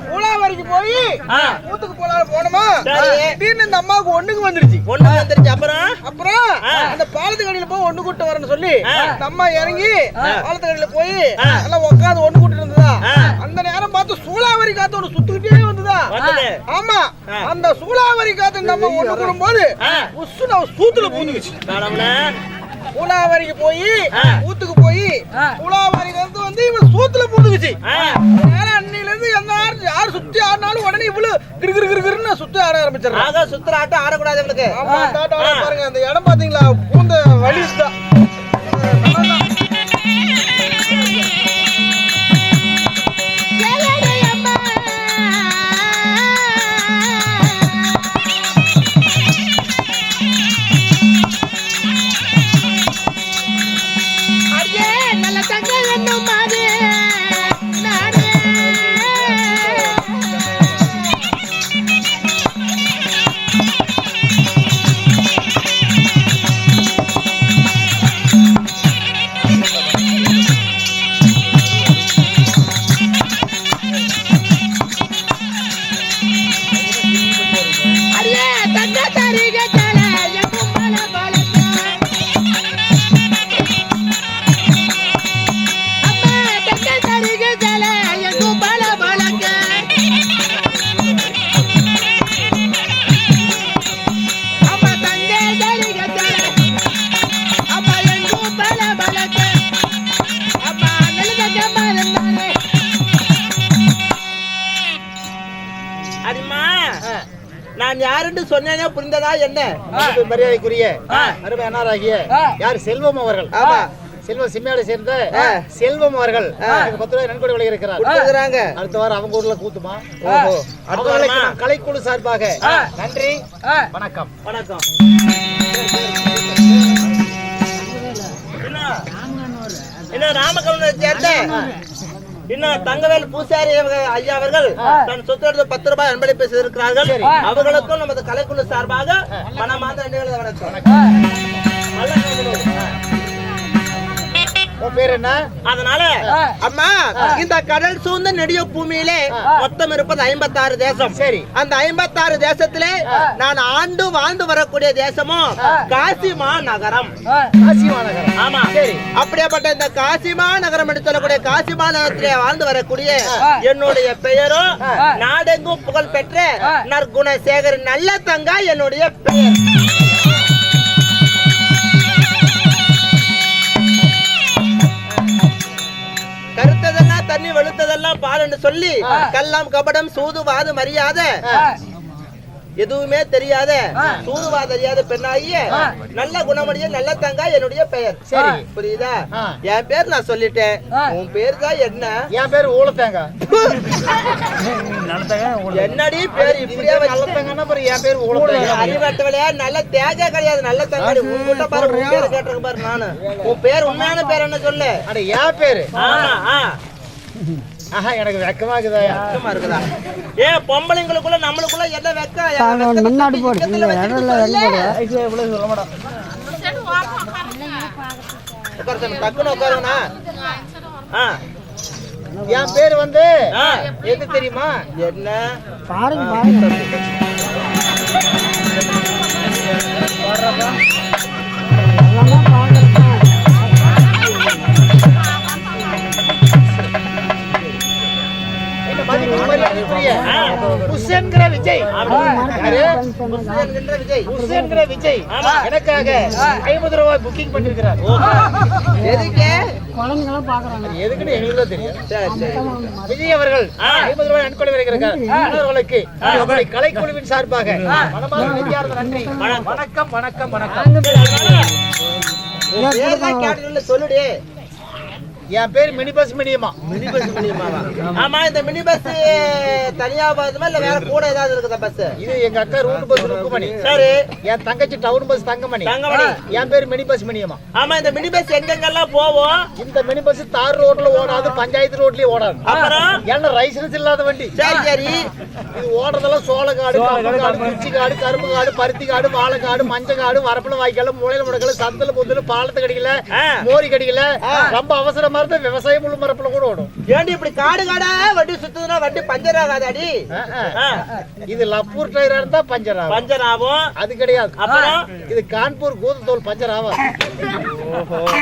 பூலாவரிக்கு போய் ஊத்துக்கு போனோமா திடீர்னு இந்த அம்மாவுக்கு ஒண்ணுக்கு வந்துருச்சு. அப்புறம் அந்த பாலத்து கடையில போய் ஒண்ணு கூட்டு வரேன்னு சொல்லி இந்த அம்மா இறங்கி பாலத்து கடையில போய் எல்லாம் உட்காந்து ஒண்ணு கூட்டு இருந்ததா. அந்த நேரம் பார்த்து சூளாவரி காத்து ஒண்ணு சுத்துக்கிட்டே வந்ததா. ஆமா, அந்த சூளாவரி காத்து இந்த அம்மா ஒண்ணு கூடும் போது சூத்துல பூந்துச்சு. பூலாவரிக்கு போய் ஊத்துக்கு போய் பூலாவரி வந்து இவன் சூத்துல பூந்துக்குச்சு. அன்னையில இருந்து யாரு சுத்தி ஆடினாலும் உடனே இவ்வளவு கிருகிருன்னு சுத்தி ஆட ஆரம்பிச்சிடறாங்க. சுத்துற ஆட்டம் ஆடக்கூடாது இவனுக்கு. பாருங்க அந்த இடம் பாத்தீங்களா, பூந்த வழி தான். நான் யாருன்னு சொன்னேனே புரிந்ததா என்ன? மரியாதைக்குரிய அருமை அண்ணாராகிய யார் செல்வம் அவர்கள். ஆமா, செல்வம் சிம்மையோட சேர்ந்த செல்வம் அவர்கள் 10 ரூபாய் நன்கொடை வழங்கியிருக்கிறார். அடுத்த வாரம் அவங்க ஊர்ல கூத்துமா? கலைக்குழு சார்பாக நன்றி, வணக்கம். வணக்கம். என்ன ராமகவுண்டரை சேர்ந்த இன்னும் தங்கவேல் பூசாரி ஐயா அவர்கள் தன் சொத்து 10 ரூபாய் அன்பளிப்பு செய்திருக்கிறார்கள். அவர்களுக்கும் நமது கலைக்குழு சார்பாக மனமார்ந்த நன்றிகளை வணக்கம். பேர் என்ன? அதனால அம்மா, இந்த கடல் சூழ்ந்த நெடிய பூமியிலே மொத்தம் இருப்பது 56 தேசம். சரி, அந்த 56 தேசத்திலே நான் ஆண்டு வாழ்ந்து வரக்கூடிய தேசமும் காசிமா நகரம். காசிமா நகரம், ஆமா. சரி, அப்படியேப்பட்ட இந்த காசிமா நகரம் என்று சொல்லக்கூடிய காசிமா நகரத்திலே வாழ்ந்து வரக்கூடிய என்னுடைய பெயரும் நாடெங்கும் புகழ் பெற்ற நற்குணசேகர் நல்ல தங்கா என்னுடைய பெயர். கருத்ததெல்லாம் தண்ணி வெளுத்ததெல்லாம் பால் என்று சொல்லி கல்லாம் கபடம் சூதுவாது மரியாத எதுவுமே தெரியாத சூதுவா தெரியாத பெண்ணாகிய நல்ல குணமடைய நல்ல தங்கா என்னுடைய பெயர். சரி, புரியுதா? என் பேர் நான் சொல்லிட்டேன். உன் பேர் தான் என்ன? என் பேர் ஊழத்தேங்க. என்னடி பேர் இப்படியே என் பேர் ஊழத்தேங்க. அறிவட்டவளையா நல்ல தேங்க கிடையாது, நல்ல தங்காடி. உங்ககிட்ட பாரு, உன் பேர் கேட்டிருக்க பாரு. நானு உன் பேர் உண்மையான பேர் என்ன சொல்லு. அட என் பேரு? ஆஹா, எனக்கு வெக்கமா இருக்குதா? வெக்கமா இருக்குதா? ஏன் பொம்பளைங்களுக்குள்ள நம்மளுக்குள்ள என்ன வெக்கம்? முன்னாடி போடு, சொல்ல மாட்டோம். டக்குன்னு உட்காருங்கண்ணா. என் பேர் வந்து எது தெரியுமா? என்ன பாருங்க பாருங்க. விஜய் எனக்காக 50 ரூபாய் புக்கிங் பண்ணிருக்கிறார். எதுக்குன்னு எங்களுக்கு தெரியும். விஜய் அவர்கள் 50 ரூபாய் நன்கொடை வழங்கியிருக்கிறார். கலைக்குழுவின் சார்பாக நன்றி, வணக்கம் வணக்கம் வணக்கம். சொல்லுடே. என் பேர் மினி பஸ் மினியமா. மினி பஸ் மினியமாவா? ஆமா. இந்த மினி பஸ் தனியா போகுதுமா இல்ல வேற கூட ஏதாவது இருக்குதா பஸ்? இது எங்க அக்கா ரூட் பஸ் ருக்குமணி. சரி. என் தங்கச்சி டவுன் பஸ் தங்கமணி. தங்கமணி. என் பேர் மினி பஸ் மினியமா. ஆமா. இந்த மினி பஸ் எங்கெங்கெல்லாம் போவோம்? இந்த மினி பஸ் தார் ரோட்ல ஓடாது, பஞ்சாயத்து ரோட்லயே ஓடாது. அப்புறம் என்ன லைசென்ஸ் இல்லாத வண்டி. சரி சரி. இது ஓடுறதெல்லாம் சோளக்காடு, குச்சி காடு, கரும்பு காடு, பருத்தி காடு, வாழைக்காடு, மஞ்சள் காடு, வரப்புல வாய்க்கால, மூளையில முடக்கல, சந்தல பொந்தல, பாலத்து கடிக்கல, மோரி கடிக்கல, ரொம்ப அவசரமா மாதிரி தான் விவசாயம் முழு மரப்புல கூட ஓடும். ஏண்டி இப்படி காடு காடா வண்டி சுத்துதுன்னா வண்டி பஞ்சர் ஆகாதாடி? இது லப்பூர் டயரா இருந்தா பஞ்சர் ஆகும். பஞ்சர் ஆகும். அது கிடையாது. அப்புறம் இது கான்பூர் கோது தோல் பஞ்சர் ஆகும்.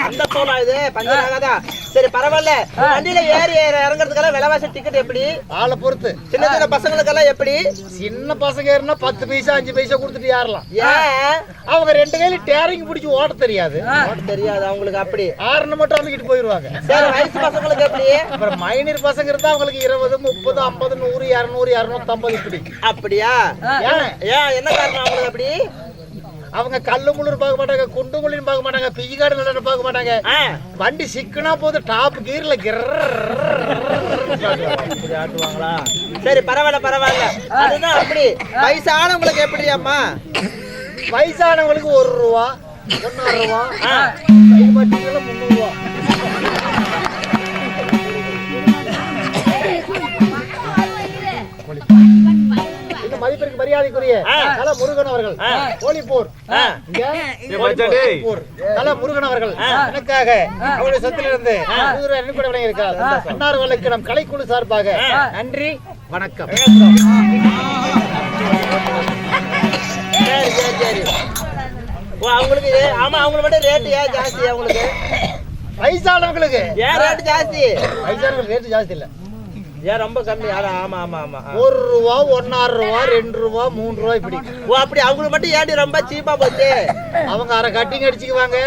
அந்த தோலா இது பஞ்சர் ஆகாதா? சரி பரவாயில்ல. வண்டியில ஏறி இறங்குறதுக்கெல்லாம் விலைவாசி டிக்கெட் எப்படி? ஆளை பொறுத்து. சின்ன சின்ன பசங்களுக்கெல்லாம் எப்படி? சின்ன பசங்க ஏறினா 10 பைசா 5 பைசா கொடுத்துட்டு ஏறலாம். ஏன்? அவங்க 2 கையில டேரிங் பிடிச்சி ஓட்ட தெரியாது. ஓட்ட தெரியாது அவங்களுக்கு. அப்படி ஆறுன மட்டும் அமைக்கிட்டு போயிருவாங்க. சரி வயசு பசங்களுக்கு எப்படி? அப்புறம் மைனர் பசங்க இருந்தா அவங்களுக்கு 20 30 50 100 200 250 இப்படி. அப்படியா? ஏன் என்ன காரணம் அவங்களுக்கு அப்படி? அவங்க கல்லு முள்ளு பார்க்க மாட்டாங்க, குண்டு முள்ளின்னு பார்க்க மாட்டாங்க, பிய்காடு நடன பார்க்க மாட்டாங்க. வண்டி சிக்கனா போது டாப் கீர்ல ஆட்டுவாங்களா? சரி பரவாயில்ல பரவாயில்ல. அதுதான் அப்படி. வயசானவங்களுக்கு எப்படி அம்மா? வயசானவங்களுக்கு 1 ரூபா 1.5 ரூபா, 300 ரூபா. மதிப்பிற்கு மரியாதைக்குரிய கல முருகன் அவர்கள் கோழிப்பூர் கல முருகன் அவர்கள் எனக்காக அவருடைய சொத்திலிருந்து இருக்கிறார். அன்னார்களுக்கு நம் கலைக்குழு சார்பாக நன்றி வணக்கம். சரி சரி சரி. அவங்களுக்கு ஆமா அவங்களுக்கு மட்டும் ரேட்டு ஏன் ஜாஸ்தி? அவங்களுக்கு வயசானவங்களுக்கு ஏன் ரேட்டு ஜாஸ்தி? வயசானவங்களுக்கு ரேட்டு ஜாஸ்தி இல்ல, ஏன் ரொம்ப கம்மி? ஆமா ஆமா ஆமா. 1 ரூபா 1.5 ரூபா 2 ரூபா 3 ரூபா இப்படி. அப்படி அவங்களுக்கு மட்டும் ஏன்டி ரொம்ப சீப்பா போச்சு? அவங்க அரை கட்டிங் அடிச்சுக்குவாங்க.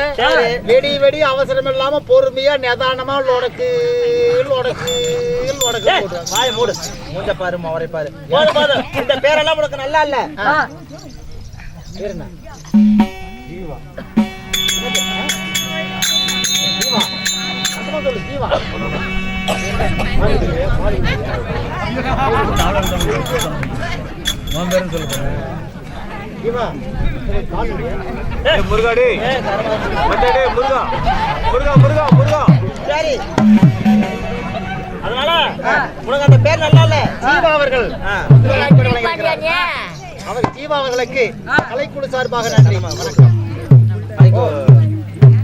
வெடி வெடி அவசரம் இல்லாம பொறுமையா நிதானமா லொடக்கு லொடக்கு லொடக்கு போடுவாங்க. வாய் மூடு. மூஞ்ச பாரு மவரை பாரு. போடு போடு. இந்த பேரெல்லாம் உனக்கு நல்லா இல்ல. பேர் என்ன? ஜீவா. ஜீவா. அப்புறம் சொல்லு ஜீவா. முருகாடி முருகா முருகா முருகா முருகா. சரி அதனால உனக்கு அந்த பேர் நல்லா இல்ல. ஜீவா அவர்கள் அவர் ஜீவா அவர்களுக்கு கலைக்குழு சார்பாக நன்றி வணக்கம்.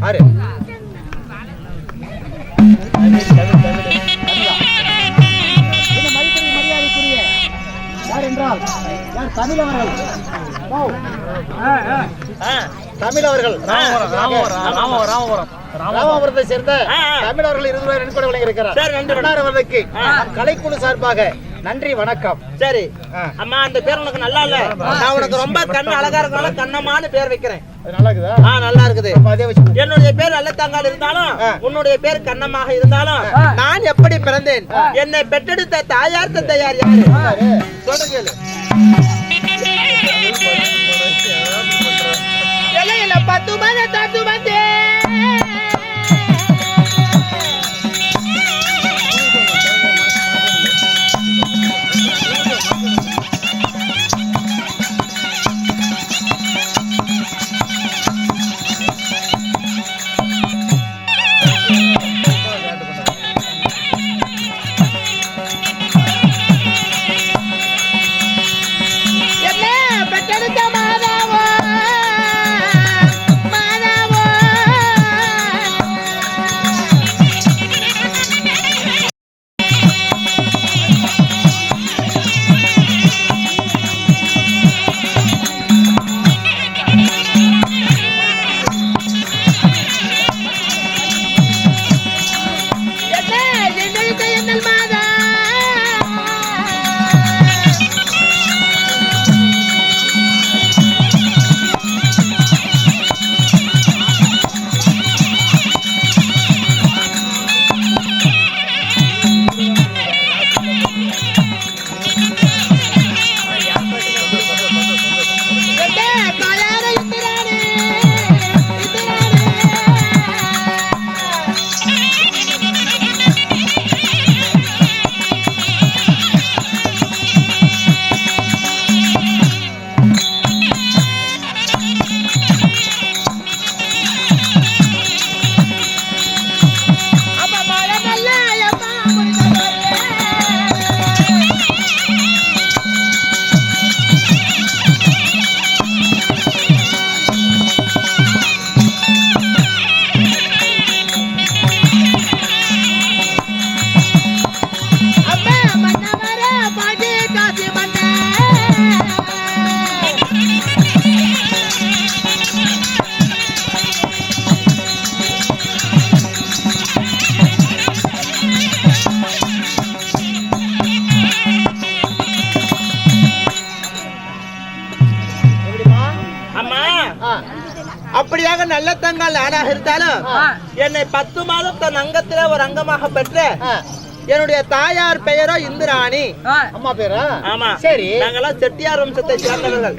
ஆறு மரியாதைக்குரிய யார் என்றால் யார்? தமிழ் அவர்கள். தமிழ் அவர்கள் ராமபுரத்தை சேர்ந்த தமிழ் அவர்கள் 20 ரூபாய் நன்கொடை வழங்கியிருக்கிறார். அவர்களுக்கு கலைக்குழு சார்பாக நன்றி வணக்கம். சரி அம்மா அந்த பேர் உனக்கு நல்லா இல்ல. நான் உனக்கு ரொம்ப கண்ணு அழகா இருக்கனால கண்ணம்மான்னு பேர் வைக்கிறேன். நல்லா இருக்குதா? நல்லா இருக்குது. என்னுடைய பேர் அல்லத்தாங்கால் இருந்தாலும் உன்னுடைய பேர் கண்ணமாக இருந்தாலும் நான் எப்படி பிறந்தேன்? என்னை பெற்றெடுத்த தாயார் தந்தையார் யாரு? சொல்லுங்க கேளு. பத்து மணி தத்து வந்தே என்ன பெற்றெடுத்த மாதாவோ மாதாவோ நல்லத்தங்கால் நானாக இருந்தாலும் என்னை 10 மாதம் தன் அங்கத்திலே ஒரு அங்கமாக பெற்ற என்னுடைய தாயார் பெயரோ இந்திராணி. அம்மா பேரா? ஆமா. சரி. நாங்கெல்லாம் செட்டியார் வம்சத்தை சேர்ந்தவர்கள்.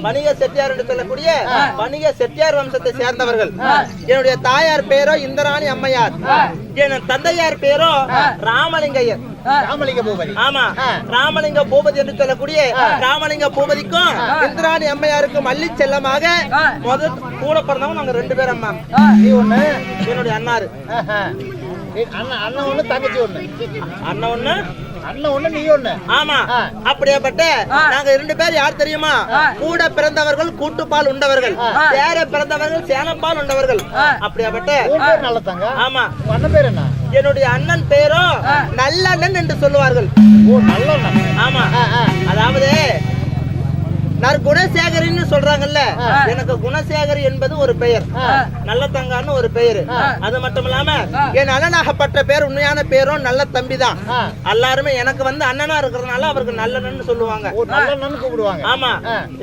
வணிக செட்டியார் என்று சொல்லக்கூடிய வணிக செட்டியார் வம்சத்தை சேர்ந்தவர்கள். என்னுடைய தாயார் பேரோ இந்திராணி அம்மையார். என் தந்தையார் பேரோ ராமலிங்கையர். ராமலிங்க பூபதி. ஆமா. ராமலிங்க பூபதி என்று சொல்லக்கூடிய ராமலிங்க பூபதிக்கும் இந்திராணி அம்மையாருக்கும் அள்ளி செல்லமாக முதல் கூட பிறந்தவங்க நாங்க 2 பேர் அம்மா. நீ ஒண்ணு, என்னுடைய அண்ணாரு. அண்ணன் ஒண்ணு, தங்கச்சி ஒண்ணு. அண்ணன் ஒண்ணு, அண்ணன் ஒண்ணு, நீ ஒண்ணு. ஆமா. அப்படியாப்பட்ட நாங்க 2 பேர் யார் தெரியுமா? கூட பிறந்தவர்கள் கூட்டுப்பால் உண்டவர்கள், சேர பிறந்தவர்கள் சேனப்பால் உண்டவர்கள். அப்படியாப்பட்ட நல்ல தங்க. ஆமா. அண்ணன் பேர் என்ன? என்னுடைய அண்ணன் பேரோ நல்லண்ணன் என்று சொல்லுவார்கள். ஓ, நல்லண்ணன். ஆமா. அதாவது குணசேகரின்னு சொல்றாங்கல்ல, எனக்கு குணசேகரி என்பது ஒரு பெயர், நல்ல தங்கான்னு ஒரு பெயர். அது மட்டும் இல்லாம என் அண்ணனாகப்பட்ட பேர் உண்மையான பேரும் நல்ல தம்பி தான். எல்லாருமே எனக்கு வந்து அண்ணனா இருக்கிறதுனால அவருக்கு நல்லண்ணன்னு சொல்லுவாங்க. கூப்பிடுவாங்க. ஆமா.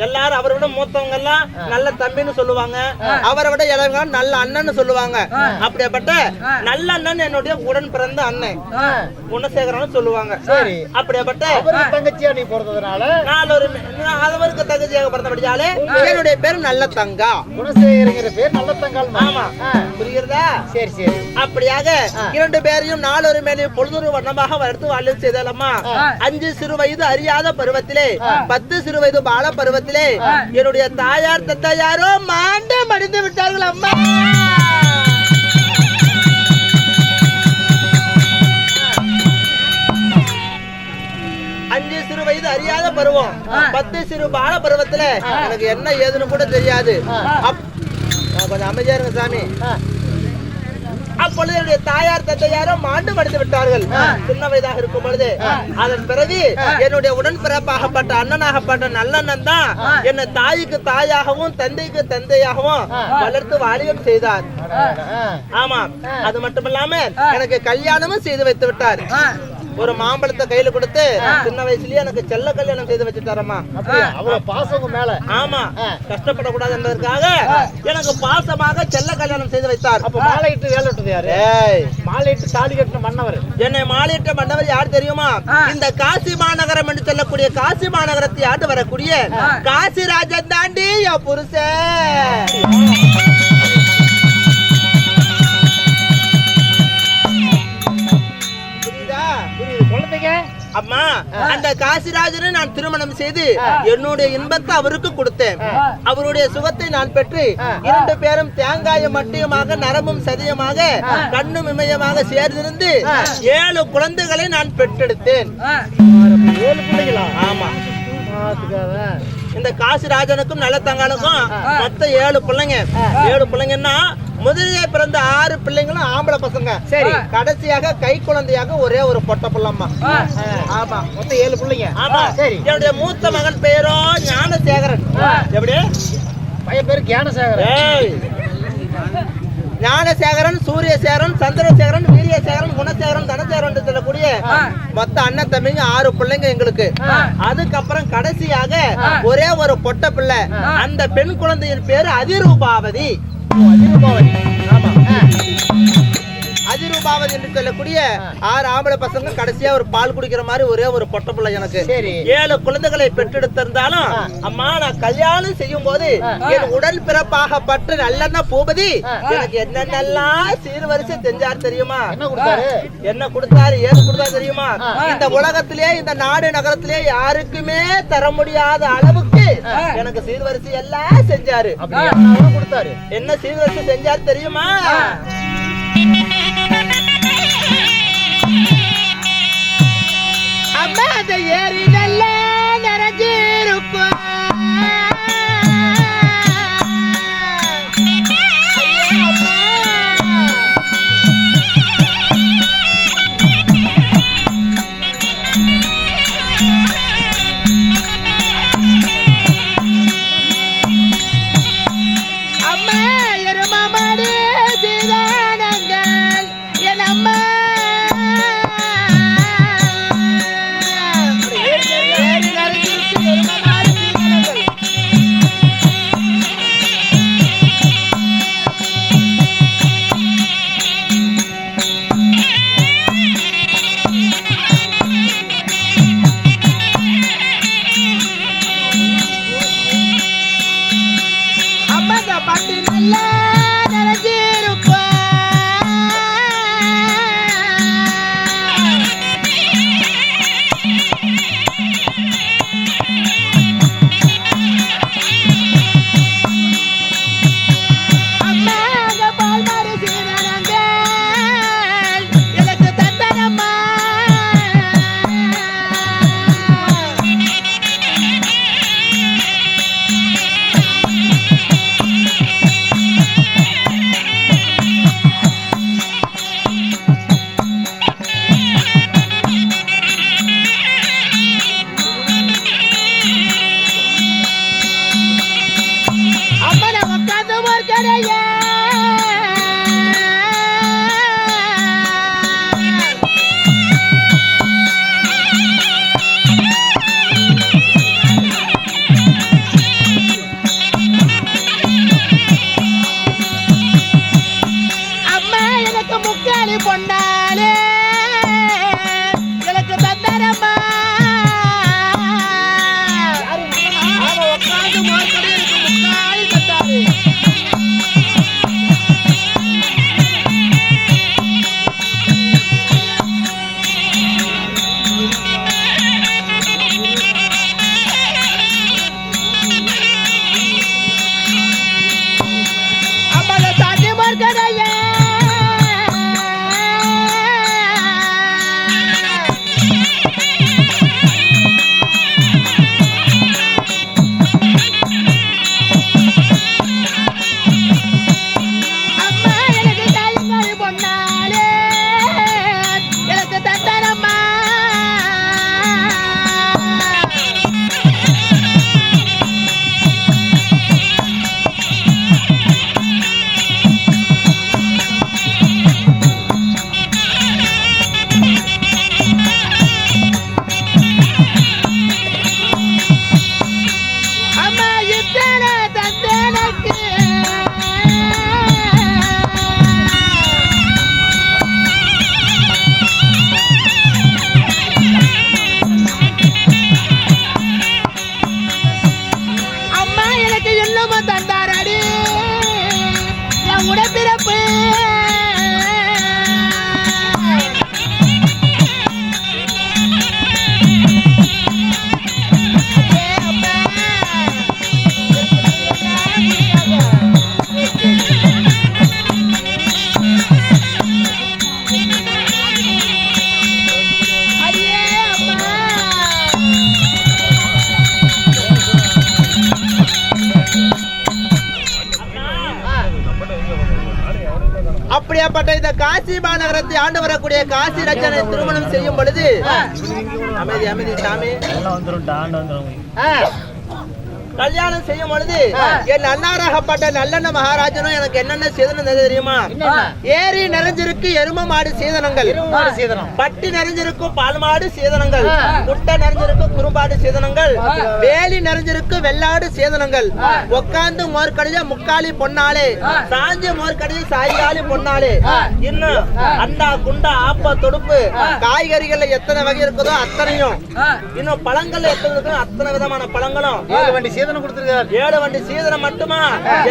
எல்லாரும் அவரை விட மூத்தவங்க எல்லாம் நல்ல தம்பின்னு சொல்லுவாங்க, அவரை விட இளையவங்க நல்ல அண்ணன்னு சொல்லுவாங்க. அப்படிப்பட்ட நல்ல அண்ணன் என்னுடைய உடன் பிறந்த அண்ணன் குணசேகரன் சொல்லுவாங்க. அப்படிப்பட்ட தங்கச்சியா நீ பிறந்ததுனால அவருக்கு தங்கச்சியாக பிறந்தபடியாலே என்னுடைய பேர் நல்ல தங்கா. குணசேகரங்கிற பேர் நல்ல தங்கால். ஆமா. புரிகிறதா? சரி சரி. அப்படியாக 2 பேரையும் நாளொரு மேலே பொழுதொரு வண்ணமாக வளர்த்து வாழ்வு செய்தலம்மா. 5 சிறு வயது அறியாத பருவத்திலே 10 சிறு வயது பால பருவத்திலே என்னுடைய தாயார் தந்தையாரோ மாண்டு மடிந்து விட்டார்கள் அம்மா. 5 சிறு வயது அறியாத பருவம், 10 சிறு பால பருவத்துல எனக்கு என்ன ஏதுன்னு கூட தெரியாது. கொஞ்சம் அமைதியா இருங்க சாமி. அப்பொழுது என்னுடைய தாயார் தந்தையாரோ மாண்டு மடிந்து விட்டார்கள் சின்ன வயதாக இருக்கும் பொழுது. அதன் பிறகு என்னுடைய உடன்பிறப்பாகப்பட்ட அண்ணனாகப்பட்ட நல்லண்ணன் தான் என்னை தாய்க்கு தாயாகவும் தந்தைக்கு தந்தையாகவும் வளர்த்து வாலிபம் செய்தார். ஆமா. அது மட்டும் இல்லாம எனக்கு கல்யாணமும் செய்து வைத்து விட்டார். ஒரு மாம்பழத்தை கையில கொடுத்து சின்ன வயசுலயே எனக்கு செல்ல கல்யாணம் செய்து வச்சுட்டாரம்மா. பாசம் மேல. ஆமா. கஷ்டப்படக்கூடாது என்பதற்காக எனக்கு பாசமாக செல்ல கல்யாணம் செய்து வைத்தார். அப்ப மாலையிட்டு வேலை விட்டது யாரு? மாலையிட்டு தாலி கட்டின மன்னவர். என்னை மாலையிட்ட மன்னவர் யார் தெரியுமா? இந்த காசி மாநகரம் என்று சொல்லக்கூடிய காசி மாநகரத்தை ஆண்டு வரக்கூடிய காசிராஜன் தாண்டி என் புருஷன். அம்மா, அந்த காசிராஜனை நான் திருமணம் செய்து என்னுடைய இன்பத்தை அவருக்கு கொடுத்தேன். அவருடைய சுகத்தை நான் பெற்று 2 பேரும் தேங்காயும் மட்டியமாக நரம்பும் சதியமாக கண்ணும் இமயமாக சேர்ந்திருந்து 7 குழந்தைகளை நான் பெற்றெடுத்தேன். 7 பிள்ளைகளா? ஆமா. இந்த காசிராஜனுக்கும் நல்ல தங்கானுக்கும் மொத்தம் 7 பிள்ளைங்க. 7 பிள்ளைங்கன்னா முதலிலே பிறந்த 6 பிள்ளைங்களும் ஆம்பளை பசங்க. சரி. கடைசியாக கை குழந்தையாக ஒரே ஒரு பொட்ட பிள்ளைம்மா. ஆமா. மொத்தம் 7 பிள்ளைங்க. ஆமா. சரி. என்னுடைய மூத்த மகன் பேரோ ஞானசேகரன். எப்படி? பையன் பேரு ஞானசேகரன். ஞானசேகரன், சூரியசேகரன், சந்திரசேகரன், வீரியசேகரன், குணசேகரன், தனசேகரன் என்று சொல்லக்கூடிய மொத்த அண்ணன் தம்பிங்க 6 பிள்ளைங்க எங்களுக்கு. அதுக்கப்புறம் கடைசியாக ஒரே ஒரு பொட்ட பிள்ளை. அந்த பெண் குழந்தையின் பேரு அதிரூபாவதி. ஆமா. அதிரூபாவதி என்று சொல்லக்கூடிய 6 ஆம்பளை பசங்க கடைசியா ஒரு பால் குடிக்கிற மாதிரி ஒரே ஒரு பொட்ட பிள்ளை எனக்கு. 7 குழந்தைகளை பெற்றெடுத்திருந்தாலும் அம்மா நான் கல்யாணம் செய்யும் போது என் உடன் பிறப்பாகப்பட்ட நல்லண்ணா பூபதி எனக்கு என்னென்னலாம் சீர்வரிசை செஞ்சார் தெரியுமா? என்ன கொடுத்தாரு, ஏது கொடுத்தாரு தெரியுமா? இந்த உலகத்திலே இந்த நாடு நகரத்திலே யாருக்குமே தர முடியாத அளவுக்கு எனக்கு சீர்வரிசை எல்லாம் செஞ்சாரு. என்ன சீர்வரிசை செஞ்சாரு தெரியுமா? அம்மா அந்த ஏரி நல்ல நிறைஞ்சிருக்கும். அம்மா எருமாடு சீதானங்க இந்த காசி மாநகரத்தை ஆண்டு வரக்கூடிய காசி ரச்சனை திருமணம் செய்யும் பொழுது அமைதி அமைதி சாமி கல்யாணம் செய்யும் பொழுது என் அன்னாராகப்பட்ட நல்லெண்ண மகாராஜனும் எனக்கு என்னென்ன சீதனம் தெரியுமா? ஏரி நிறைஞ்சிருக்கு எரும மாடு சீதனங்கள், பட்டி நிறைஞ்சிருக்கும் பால் மாடு சீதனங்கள், குட்டை நிறைஞ்சிருக்கும் குறும்பாடு சீதனங்கள், வேலி நிறைஞ்சிருக்கு வெள்ளாடு சீதனங்கள், உட்காந்து மோர்க்கடிய முக்காலி பொன்னாலே, சாஞ்சி மோர்க்கடிய சாய்காலி பொன்னாலே, இன்னும் அண்டா குண்டா ஆப்ப தொடுப்பு, காய்கறிகள்ல எத்தனை வகை இருக்குதோ அத்தனையும், இன்னும் பழங்கள்ல எத்தனை இருக்கோ அத்தனை விதமான பழங்களும் 7 வண்டி சீதனம் கொடுத்திருக்காரு. 7 வண்டி சீதனம் மட்டுமா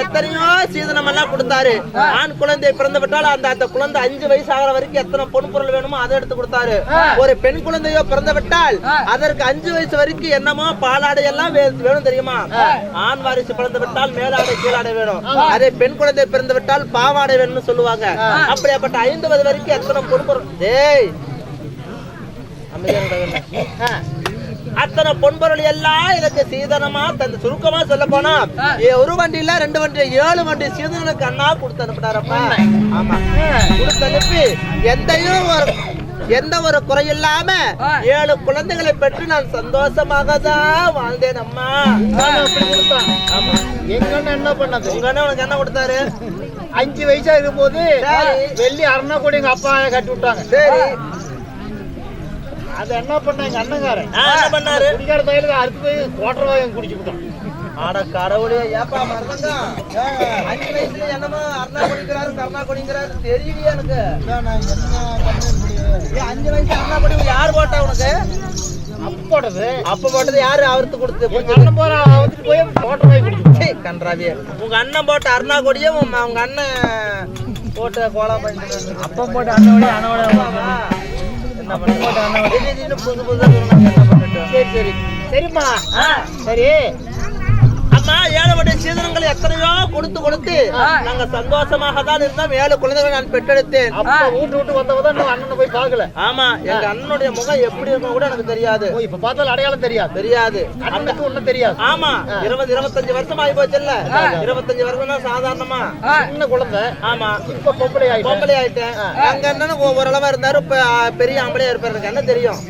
எத்தனையோ சீதனம் எல்லாம் கொடுத்தாரு. ஆண் குழந்தை பிறந்து விட்டால் அந்த குழந்தை 5 வயசு ஆகிற வரைக்கும் எத்தனை பொன் பொருள் வேணுமோ அதை எடுத்து கொடுத்தாரு. ஒரு பெண் குழந்தையோ பிறந்து விட்டால் அதற்கு 5 வயசு வரைக்கும் என்னமோ பாலாடை எல்லாம் வேணும் தெரியுமா? ஆண் வாரிசு பிறந்து விட்டால் மேலாடை கீழாடை வேணும், அதே பெண் குழந்தை பிறந்து விட்டால் பாவாடை வேணும்னு சொல்லுவாங்க. அப்படியாப்பட்ட 50 வரைக்கும் எத்தனை பொன் பொருள் அத்தனை பொன்பொருள் எல்லாம் எனக்கு சீதனமா தந்து சுருக்கமா சொல்ல போனா ஒரு வண்டி இல்ல 2 வண்டி 7 வண்டி சீதனுக்கு அண்ணா கொடுத்து அனுப்பிட்டாரப்பா. ஆமா கொடுத்து அனுப்பி எந்த ஒரு குறை இல்லாம 7 குழந்தைகளை பெற்று நான் சந்தோஷமாக தான் வாழ்ந்தேன் அம்மா. எங்க அண்ணன் என்ன பண்ணது? உங்க அண்ணன் உனக்கு என்ன கொடுத்தாரு? 5 வயசா இருக்கும் போது வெள்ளி அரணா கூட எங்க அப்பா கட்டி விட்டாங்க. சரி அது என்ன பண்ண எங்க அண்ணங்காரன் என்ன பண்ணாரு? குடிக்கார தயிலுக்கு அறுத்து போய் கோட்டை வாங்கி குடிச்சு விட்டோம். ஆட கடவுளே ஏப்பா மறந்தங்க 5 வயசுல என்னமோ அருணா குடிக்கிறாரு கருணா குடிக்கிறாரு தெரியலையே எனக்கு. 5 வயசு அருணா குடி யார் போட்டா உனக்கு? அப்ப போட்டது யாரு? அவருக்கு கொடுத்து அண்ணன் போற அவத்துக்கு போய் கோட்டை வாங்கி குடிச்சு கன்றாவிய. உங்க அண்ணன் போட்ட அருணா கொடியும் உங்க அண்ணன் போட்ட கோலா பண்ணிட்டு அப்பா போட்ட அண்ணோட புது புதுசா என்ன பண்ணிட்டு சரி சரி சரிம்மா சரி அம்மா 7 வண்டி சீதனங்கள் எத்தனையோ கொடுத்து நாங்க சந்தோஷமாக தான் இருந்தோம். 7 குழந்தைகளை நான் பெற்றெடுத்தேன். அப்பா வீட்டு வந்தவதான் அண்ணனை போய் பாக்கல. ஆமா எங்க அண்ணனுடைய முகம் எப்படி இருக்கும் கூட எனக்கு தெரியாது. இப்ப பார்த்தாலும் அடையாளம் தெரியாது. அண்ணனுக்கு ஒண்ணும் தெரியாது. ஆமா 20-25 வருஷம் ஆகி போச்சுல்ல. 25 வருஷம் தான் சாதாரணமா சின்ன குழந்தை. ஆமா இப்ப பொம்பளை ஆயிட்டேன். எங்க அண்ணனுக்கு ஓரளவா இருந்தாரு, பெரிய ஆம்பளையா இருப்பாரு, எனக்கு என்ன தெரியும்.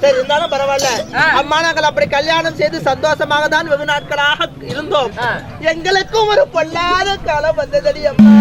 சரி இருந்தாலும் பரவாயில்ல. அம்மா நாங்கள் அப்படி கல்யாணம் செய்து சந்தோஷமாக தான் வெகு நாட்களாக இருந்தோம். எங்களுக்கும் ஒரு பொல்லாத காலம் வந்ததடி அம்மா.